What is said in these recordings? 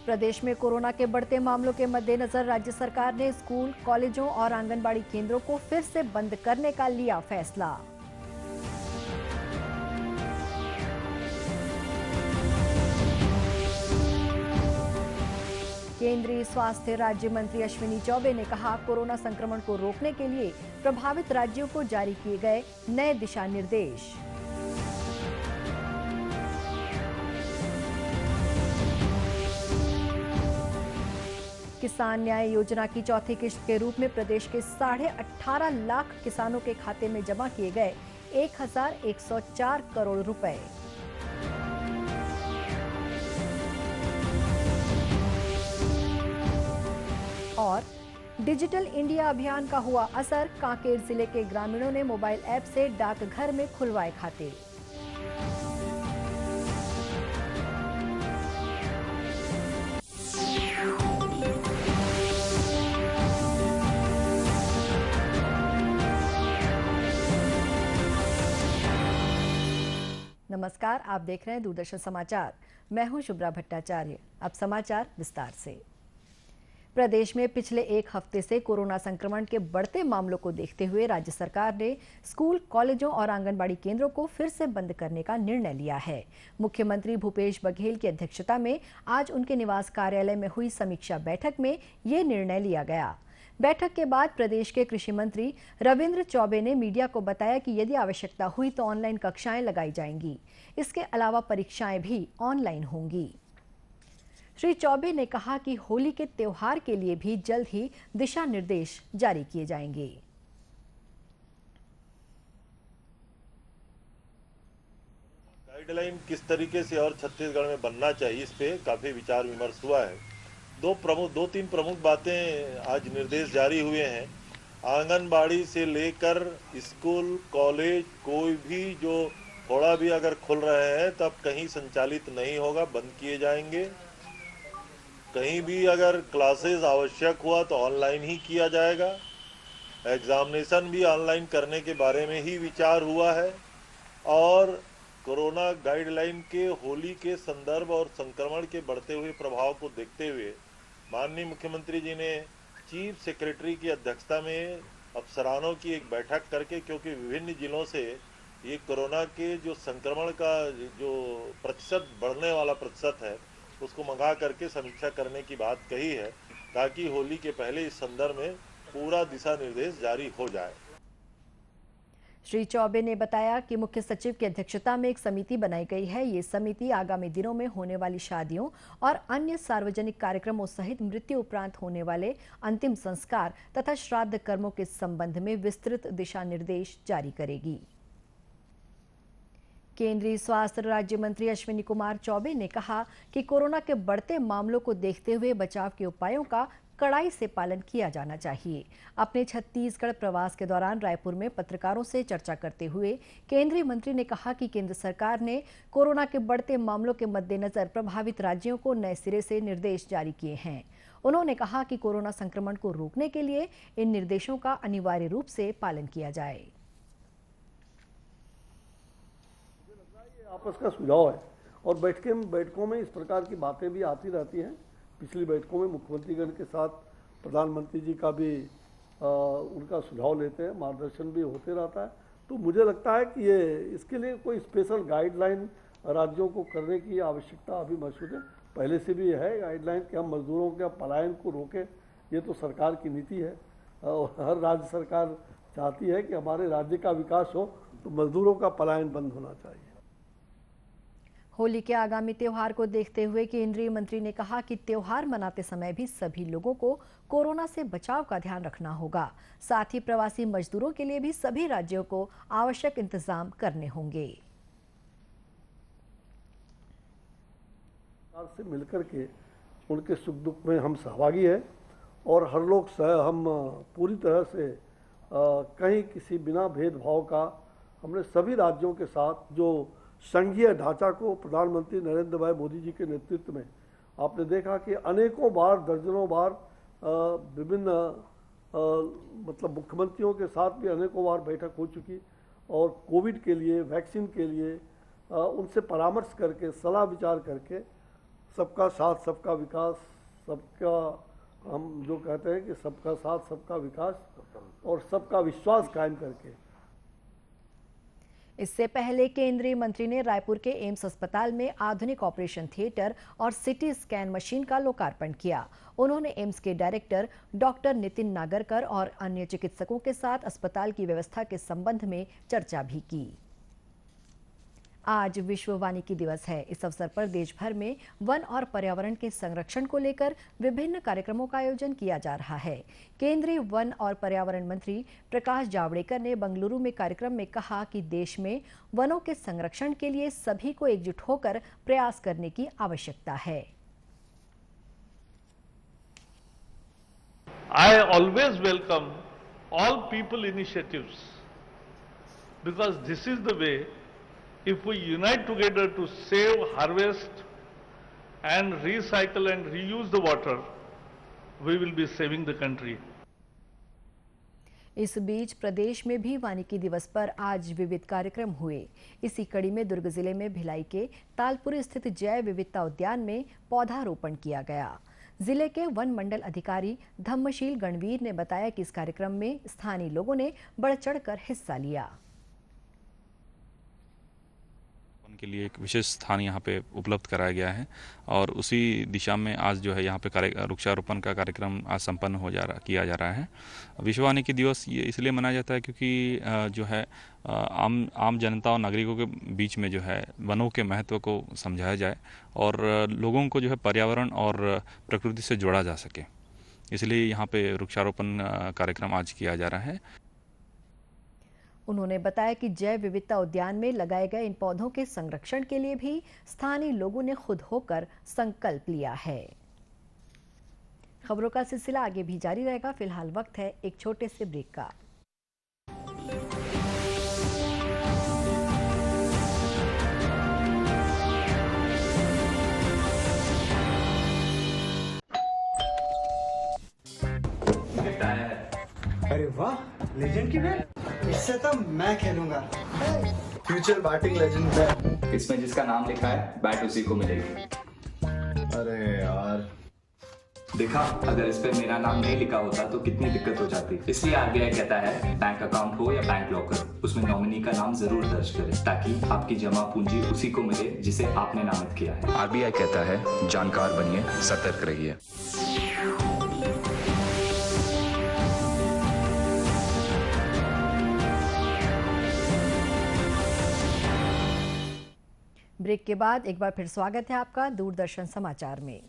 प्रदेश में कोरोना के बढ़ते मामलों के मद्देनजर राज्य सरकार ने स्कूल, कॉलेजों और आंगनबाड़ी केंद्रों को फिर से बंद करने का लिया फैसला। केंद्रीय स्वास्थ्य राज्य मंत्री अश्विनी चौबे ने कहा, कोरोना संक्रमण को रोकने के लिए प्रभावित राज्यों को जारी किए गए नए दिशा निर्देश। किसान न्याय योजना की चौथी किश्त के रूप में प्रदेश के 18.5 लाख किसानों के खाते में जमा किए गए 1104 करोड़ रुपए। और डिजिटल इंडिया अभियान का हुआ असर, कांकेर जिले के ग्रामीणों ने मोबाइल ऐप से डाकघर में खुलवाए खाते। नमस्कार, आप देख रहे हैं दूरदर्शन समाचार। मैं हूं शुभ्रा भट्टाचार्य। अब समाचार विस्तार से। प्रदेश में पिछले एक हफ्ते से कोरोना संक्रमण के बढ़ते मामलों को देखते हुए राज्य सरकार ने स्कूल, कॉलेजों और आंगनबाड़ी केंद्रों को फिर से बंद करने का निर्णय लिया है। मुख्यमंत्री भूपेश बघेल की अध्यक्षता में आज उनके निवास कार्यालय में हुई समीक्षा बैठक में ये निर्णय लिया गया। बैठक के बाद प्रदेश के कृषि मंत्री रविंद्र चौबे ने मीडिया को बताया कि यदि आवश्यकता हुई तो ऑनलाइन कक्षाएं लगाई जाएंगी। इसके अलावा परीक्षाएं भी ऑनलाइन होंगी। श्री चौबे ने कहा कि होली के त्योहार के लिए भी जल्द ही दिशा निर्देश जारी किए जाएंगे। गाइडलाइन किस तरीके से और छत्तीसगढ़ में बनना चाहिए, इस पे काफी विचार विमर्श हुआ है। दो तीन प्रमुख बातें आज निर्देश जारी हुए हैं। आंगनबाड़ी से लेकर स्कूल, कॉलेज, कोई भी जो थोड़ा भी अगर खुल रहे हैं तब कहीं संचालित नहीं होगा, बंद किए जाएंगे। कहीं भी अगर क्लासेस आवश्यक हुआ तो ऑनलाइन ही किया जाएगा। एग्जामिनेशन भी ऑनलाइन करने के बारे में ही विचार हुआ है। और कोरोना गाइडलाइन के होली के संदर्भ और संक्रमण के बढ़ते हुए प्रभाव को देखते हुए माननीय मुख्यमंत्री जी ने चीफ सेक्रेटरी की अध्यक्षता में अफसरानों की एक बैठक करके, क्योंकि विभिन्न जिलों से ये कोरोना के जो संक्रमण का जो प्रतिशत बढ़ने वाला प्रतिशत है उसको मंगा करके समीक्षा करने की बात कही है, ताकि होली के पहले इस संदर्भ में पूरा दिशा निर्देश जारी हो जाए। श्री चौबे ने बताया कि मुख्य सचिव की अध्यक्षता में एक समिति बनाई गई है। ये समिति आगामी दिनों में होने वाली शादियों और अन्य सार्वजनिक कार्यक्रमों सहित मृत्यु उपरांत होने वाले अंतिम संस्कार तथा श्राद्ध कर्मों के संबंध में विस्तृत दिशा निर्देश जारी करेगी। केंद्रीय स्वास्थ्य राज्य मंत्री अश्विनी कुमार चौबे ने कहा कि कोरोना के बढ़ते मामलों को देखते हुए बचाव के उपायों का कड़ाई से पालन किया जाना चाहिए। अपने छत्तीसगढ़ प्रवास के दौरान रायपुर में पत्रकारों से चर्चा करते हुए केंद्रीय मंत्री ने कहा कि केंद्र सरकार ने कोरोना के बढ़ते मामलों के मद्देनजर प्रभावित राज्यों को नए सिरे से निर्देश जारी किए हैं। उन्होंने कहा कि कोरोना संक्रमण को रोकने के लिए इन निर्देशों का अनिवार्य रूप से पालन किया जाए। आपस का सुझाव है और बैठकों में इस प्रकार की बातें भी आती रहती हैं। पिछली बैठकों में मुख्यमंत्रीगण के साथ प्रधानमंत्री जी का भी उनका सुझाव लेते हैं, मार्गदर्शन भी होते रहता है। तो मुझे लगता है कि ये इसके लिए कोई स्पेशल गाइडलाइन राज्यों को करने की आवश्यकता अभी महसूस है। पहले से भी है गाइडलाइन कि हम मजदूरों के पलायन को रोकें, ये तो सरकार की नीति है और हर राज्य सरकार चाहती है कि हमारे राज्य का विकास हो, तो मजदूरों का पलायन बंद होना चाहिए। होली के आगामी त्योहार को देखते हुए केंद्रीय मंत्री ने कहा कि त्योहार मनाते समय भी सभी लोगों को कोरोना से बचाव का ध्यान रखना होगा। साथ ही प्रवासी मजदूरों के लिए भी सभी राज्यों को आवश्यक इंतजाम करने होंगे। सरकार से मिलकर के उनके सुख दुख में हम सहभागी हैं और हर लोग हम पूरी तरह से कहीं किसी बिना भेदभाव का हमने सभी राज्यों के साथ जो संघीय ढांचा को प्रधानमंत्री नरेंद्र भाई मोदी जी के नेतृत्व में आपने देखा कि अनेकों बार, दर्जनों बार विभिन्न मतलब मुख्यमंत्रियों के साथ भी अनेकों बार बैठक हो चुकी और कोविड के लिए, वैक्सीन के लिए उनसे परामर्श करके, सलाह विचार करके सबका साथ सबका विकास, सबका, हम जो कहते हैं कि सबका साथ सबका विकास और सबका विश्वास कायम करके। इससे पहले केंद्रीय मंत्री ने रायपुर के एम्स अस्पताल में आधुनिक ऑपरेशन थिएटर और सिटी स्कैन मशीन का लोकार्पण किया। उन्होंने एम्स के डायरेक्टर डॉक्टर नितिन नागरकर और अन्य चिकित्सकों के साथ अस्पताल की व्यवस्था के संबंध में चर्चा भी की। आज विश्व वानिकी दिवस है। इस अवसर पर देश भर में वन और पर्यावरण के संरक्षण को लेकर विभिन्न कार्यक्रमों का आयोजन किया जा रहा है। केंद्रीय वन और पर्यावरण मंत्री प्रकाश जावड़ेकर ने बंगलुरु में कार्यक्रम में कहा कि देश में वनों के संरक्षण के लिए सभी को एकजुट होकर प्रयास करने की आवश्यकता है। I always welcome all people initiatives because this is the way. If we unite together to save, harvest and recycle and reuse the water, we will be saving the country. इस बीच प्रदेश में भी वानिकी दिवस पर आज विविध कार्यक्रम हुए। इसी कड़ी में दुर्ग जिले में भिलाई के तालपुर स्थित जैव विविधता उद्यान में पौधारोपण किया गया। जिले के वन मंडल अधिकारी धम्मशील गणवीर ने बताया कि इस कार्यक्रम में स्थानीय लोगों ने बढ़ चढ़कर हिस्सा लिया। के लिए एक विशेष स्थान यहाँ पे उपलब्ध कराया गया है और उसी दिशा में आज जो है यहाँ पे वृक्षारोपण का कार्यक्रम आज संपन्न किया जा रहा है। विश्व वानिकी दिवस ये इसलिए मनाया जाता है क्योंकि जो है आम जनता और नागरिकों के बीच में जो है वनों के महत्व को समझाया जाए और लोगों को जो है पर्यावरण और प्रकृति से जोड़ा जा सके, इसलिए यहाँ पे वृक्षारोपण कार्यक्रम आज किया जा रहा है। उन्होंने बताया कि जैव विविधता उद्यान में लगाए गए इन पौधों के संरक्षण के लिए भी स्थानीय लोगों ने खुद होकर संकल्प लिया है। खबरों का सिलसिला आगे भी जारी रहेगा। फिलहाल वक्त है एक छोटे से ब्रेक का। अरे वाह, लेजेंड की बैट, इससे तो मैं खेलूंगा। Future batting legend bat. इसमें जिसका नाम लिखा है बैट उसी को मिलेगी। अरे यार, देखा, अगर इस पे मेरा नाम नहीं लिखा होता तो कितनी दिक्कत हो जाती। इसलिए आरबीआई कहता है बैंक अकाउंट हो या बैंक लॉकर, उसमें नॉमिनी का नाम जरूर दर्ज करें ताकि आपकी जमा पूंजी उसी को मिले जिसे आपने नामित किया है। आरबीआई कहता है जानकार बनिए, सतर्क रहिए। ब्रेक के बाद एक बार फिर स्वागत है आपका दूरदर्शन समाचार में।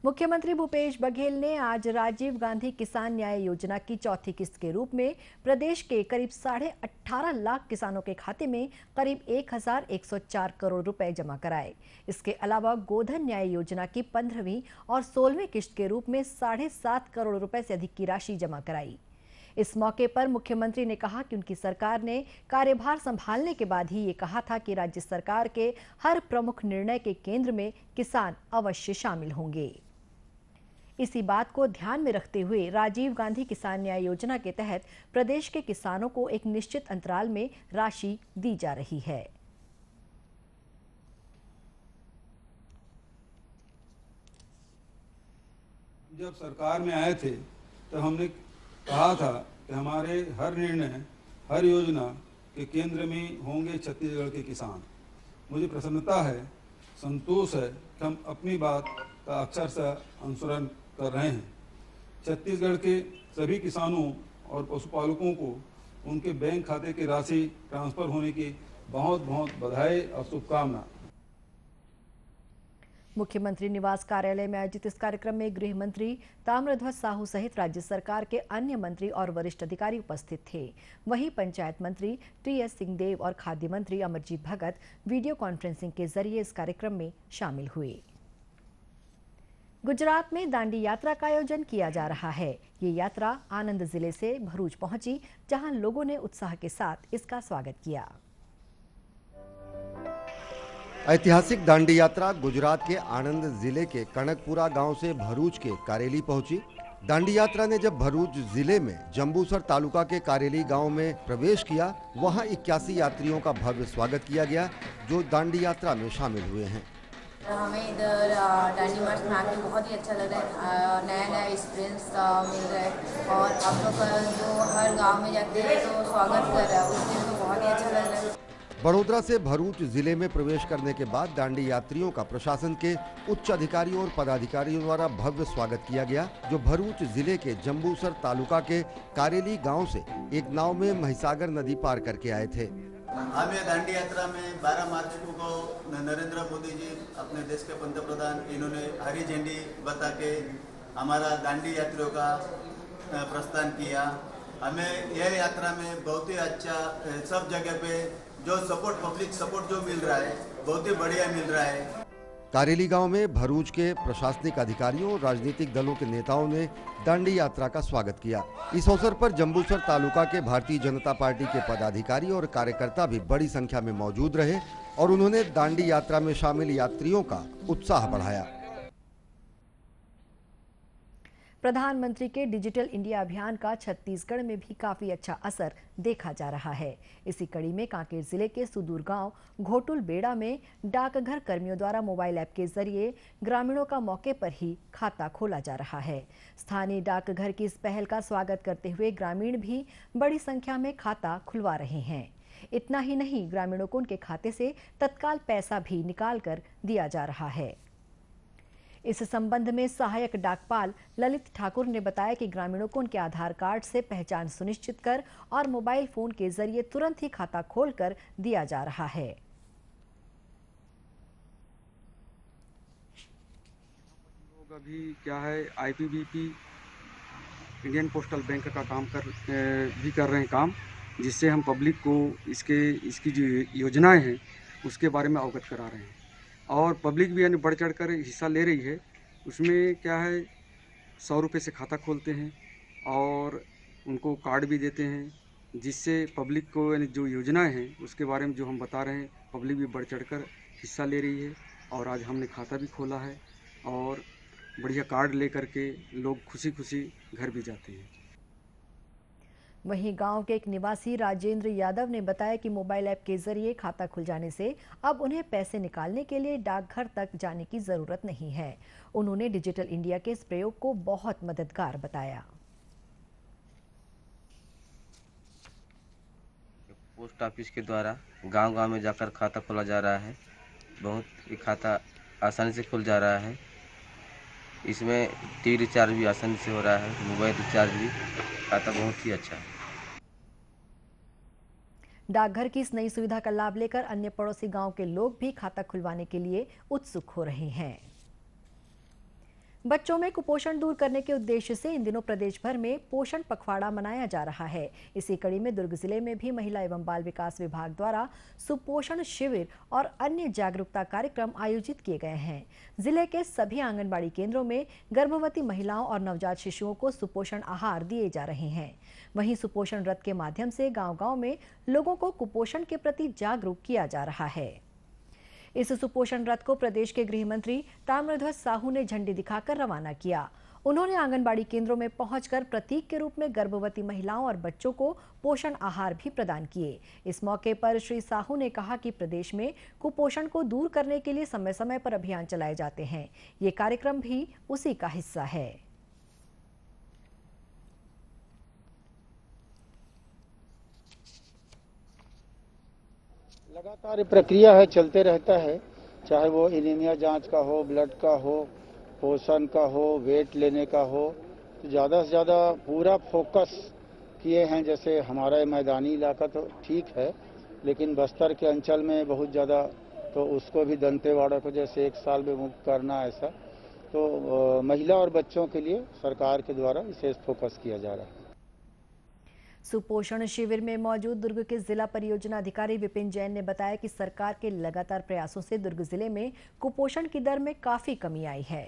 मुख्यमंत्री भूपेश बघेल ने आज राजीव गांधी किसान न्याय योजना की चौथी किस्त के रूप में प्रदेश के करीब 18.5 लाख किसानों के खाते में करीब 1104 करोड़ रुपए जमा कराए। इसके अलावा गोधन न्याय योजना की 15वीं और 16वीं किस्त के रूप में 7.5 करोड़ रुपए से अधिक की राशि जमा कराई। इस मौके पर मुख्यमंत्री ने कहा कि उनकी सरकार ने कार्यभार संभालने के बाद ही ये कहा था कि राज्य सरकार के हर प्रमुख निर्णय के केंद्र में किसान अवश्य शामिल होंगे। इसी बात को ध्यान में रखते हुए राजीव गांधी किसान न्याय योजना के तहत प्रदेश के किसानों को एक निश्चित अंतराल में राशि दी जा रही है। जब सरकार में आए थे तो हमने कहा था कि हमारे हर निर्णय, हर योजना के केंद्र में होंगे छत्तीसगढ़ के किसान। मुझे प्रसन्नता है, संतोष है कि हम अपनी बात का अक्षरशः अनुसरण कर रहे हैं। छत्तीसगढ़ के सभी किसानों और पशुपालकों को उनके बैंक खाते की राशि ट्रांसफर होने की बहुत बहुत बधाई और शुभकामना। मुख्यमंत्री निवास कार्यालय में आयोजित इस कार्यक्रम में गृह मंत्री ताम्रध्वज साहू सहित राज्य सरकार के अन्य मंत्री और वरिष्ठ अधिकारी उपस्थित थे। वहीं पंचायत मंत्री टी.एस. सिंहदेव और खाद्य मंत्री अमरजीत भगत वीडियो कॉन्फ्रेंसिंग के जरिए इस कार्यक्रम में शामिल हुए। गुजरात में दांडी यात्रा का आयोजन किया जा रहा है। ये यात्रा आणंद जिले से भरूच पहुंची, जहां लोगों ने उत्साह के साथ इसका स्वागत किया। ऐतिहासिक दांडी यात्रा गुजरात के आणंद जिले के कनकपुरा गांव से भरूच के कारेली पहुंची। दांडी यात्रा ने जब भरूच जिले में जंबूसर तालुका के कारेली गांव में प्रवेश किया, वहां 81 यात्रियों का भव्य स्वागत किया गया जो दांडी यात्रा में शामिल हुए हैं। हमें इधर डांडी मार्च में आके बहुत ही अच्छा लग रहा है, नया नया एक्सपीरियंस मिल रहा है और आप लोग जो हर गांव में जाते हैं तो स्वागत कर रहा है, उससे तो बहुत ही अच्छा लग रहा है। बड़ोदरा से भरूच जिले में प्रवेश करने के बाद दांडी यात्रियों का प्रशासन के उच्च अधिकारियों और पदाधिकारियों द्वारा भव्य स्वागत किया गया, जो भरूच जिले के जंबूसर तालुका के कारेली गांव से एक नाव में महिसागर नदी पार करके आए थे। हम ये दांडी यात्रा में 12 मार्च को नरेंद्र मोदी जी अपने देश के पंतप्रधान, इन्होंने हरी झंडी बता के हमारा दांडी यात्रियों का प्रस्थान किया। हमें यह यात्रा में बहुत ही अच्छा, सब जगह पे जो सपोर्ट, पब्लिक सपोर्ट जो मिल रहा है बहुत ही बढ़िया मिल रहा है। कारेली गांव में भरूच के प्रशासनिक अधिकारियों और राजनीतिक दलों के नेताओं ने दांडी यात्रा का स्वागत किया। इस अवसर पर जंबूसर तालुका के भारतीय जनता पार्टी के पदाधिकारी और कार्यकर्ता भी बड़ी संख्या में मौजूद रहे और उन्होंने दांडी यात्रा में शामिल यात्रियों का उत्साह बढ़ाया। प्रधानमंत्री के डिजिटल इंडिया अभियान का छत्तीसगढ़ में भी काफी अच्छा असर देखा जा रहा है। इसी कड़ी में कांकेर जिले के सुदूर गांव घोटुल बेड़ा में डाकघर कर्मियों द्वारा मोबाइल ऐप के जरिए ग्रामीणों का मौके पर ही खाता खोला जा रहा है। स्थानीय डाकघर की इस पहल का स्वागत करते हुए ग्रामीण भी बड़ी संख्या में खाता खुलवा रहे हैं। इतना ही नहीं, ग्रामीणों को उनके खाते से तत्काल पैसा भी निकाल कर दिया जा रहा है। इस संबंध में सहायक डाकपाल ललित ठाकुर ने बताया कि ग्रामीणों को उनके आधार कार्ड से पहचान सुनिश्चित कर और मोबाइल फोन के जरिए तुरंत ही खाता खोलकर दिया जा रहा है। लोग अभी क्या है, आईपीबीपी इंडियन पोस्टल बैंक का काम कर रहे हैं काम, जिससे हम पब्लिक को इसकी जो योजनाएं हैं उसके बारे में अवगत करा रहे हैं और पब्लिक भी यानी बढ़ चढ़ कर हिस्सा ले रही है। उसमें क्या है, 100 रुपये से खाता खोलते हैं और उनको कार्ड भी देते हैं, जिससे पब्लिक को यानी जो योजनाएं हैं उसके बारे में जो हम बता रहे हैं, पब्लिक भी बढ़ चढ़ कर हिस्सा ले रही है। और आज हमने खाता भी खोला है और बढ़िया कार्ड ले करके लोग खुशी खुशी घर भी जाते हैं। वहीं गांव के एक निवासी राजेंद्र यादव ने बताया कि मोबाइल ऐप के जरिए खाता खुल जाने से अब उन्हें पैसे निकालने के लिए डाकघर तक जाने की जरूरत नहीं है। उन्होंने डिजिटल इंडिया के इस प्रयोग को बहुत मददगार बताया। पोस्ट ऑफिस के द्वारा गांव-गांव में जाकर खाता खोला जा रहा है। बहुत ही खाता आसानी से खुल जा रहा है। इसमें टीवी रिचार्ज भी आसानी से हो रहा है, मोबाइल रिचार्ज भी। खाता बहुत ही अच्छा है। डाकघर की इस नई सुविधा का लाभ लेकर अन्य पड़ोसी गांव के लोग भी खाता खुलवाने के लिए उत्सुक हो रहे हैं। बच्चों में कुपोषण दूर करने के उद्देश्य से इन दिनों प्रदेश भर में पोषण पखवाड़ा मनाया जा रहा है। इसी कड़ी में दुर्ग जिले में भी महिला एवं बाल विकास विभाग द्वारा सुपोषण शिविर और अन्य जागरूकता कार्यक्रम आयोजित किए गए हैं। जिले के सभी आंगनबाड़ी केंद्रों में गर्भवती महिलाओं और नवजात शिशुओं को सुपोषण आहार दिए जा रहे हैं। वहीं सुपोषण रथ के माध्यम से गांव-गांव में लोगों को कुपोषण के प्रति जागरूक किया जा रहा है। इस सुपोषण रथ को प्रदेश के गृह मंत्री ताम्रध्वज साहू ने झंडी दिखाकर रवाना किया। उन्होंने आंगनबाड़ी केंद्रों में पहुंचकर प्रतीक के रूप में गर्भवती महिलाओं और बच्चों को पोषण आहार भी प्रदान किए। इस मौके पर श्री साहू ने कहा कि प्रदेश में कुपोषण को दूर करने के लिए समय समय पर अभियान चलाए जाते हैं। ये कार्यक्रम भी उसी का हिस्सा है। लगातार प्रक्रिया है, चलते रहता है, चाहे वो एनीमिया जांच का हो, ब्लड का हो, पोषण का हो, वेट लेने का हो। तो ज़्यादा से ज़्यादा पूरा फोकस किए हैं। जैसे हमारा मैदानी इलाका तो ठीक है, लेकिन बस्तर के अंचल में बहुत ज़्यादा, तो उसको भी दंतेवाड़ा को जैसे 1 साल में मुक्त करना, ऐसा तो महिला और बच्चों के लिए सरकार के द्वारा विशेष फोकस किया जा रहा है। सुपोषण शिविर में मौजूद दुर्ग के जिला परियोजना अधिकारी विपिन जैन ने बताया कि सरकार के लगातार प्रयासों से दुर्ग जिले में कुपोषण की दर में काफी कमी आई है।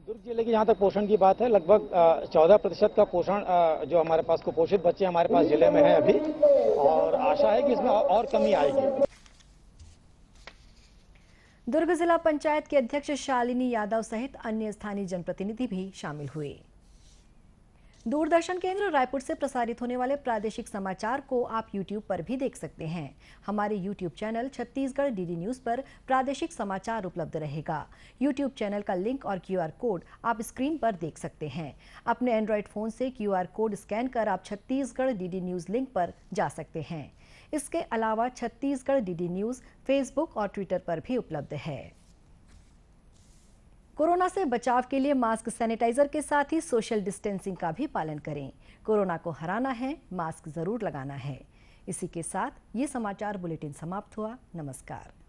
दुर्ग जिले की जहाँ तक पोषण की बात है, लगभग 14% का पोषण जो हमारे पास कुपोषित बच्चे हमारे पास जिले में है अभी, और आशा है कि इसमें और कमी आएगी। दुर्ग जिला पंचायत के अध्यक्ष शालिनी यादव सहित अन्य स्थानीय जनप्रतिनिधि भी शामिल हुए। दूरदर्शन केंद्र रायपुर से प्रसारित होने वाले प्रादेशिक समाचार को आप YouTube पर भी देख सकते हैं। हमारे YouTube channel Chhattisgarh DD news पर प्रादेशिक समाचार उपलब्ध रहेगा। YouTube चैनल का लिंक और QR कोड आप स्क्रीन पर देख सकते हैं। अपने एंड्रॉयड फ़ोन से QR कोड स्कैन कर आप छत्तीसगढ़ डीडी न्यूज़ लिंक पर जा सकते हैं। इसके अलावा छत्तीसगढ़ डीडी न्यूज़ फेसबुक और ट्विटर पर भी उपलब्ध है। कोरोना से बचाव के लिए मास्क, सैनिटाइजर के साथ ही सोशल डिस्टेंसिंग का भी पालन करें। कोरोना को हराना है, मास्क जरूर लगाना है। इसी के साथ ये समाचार बुलेटिन समाप्त हुआ। नमस्कार।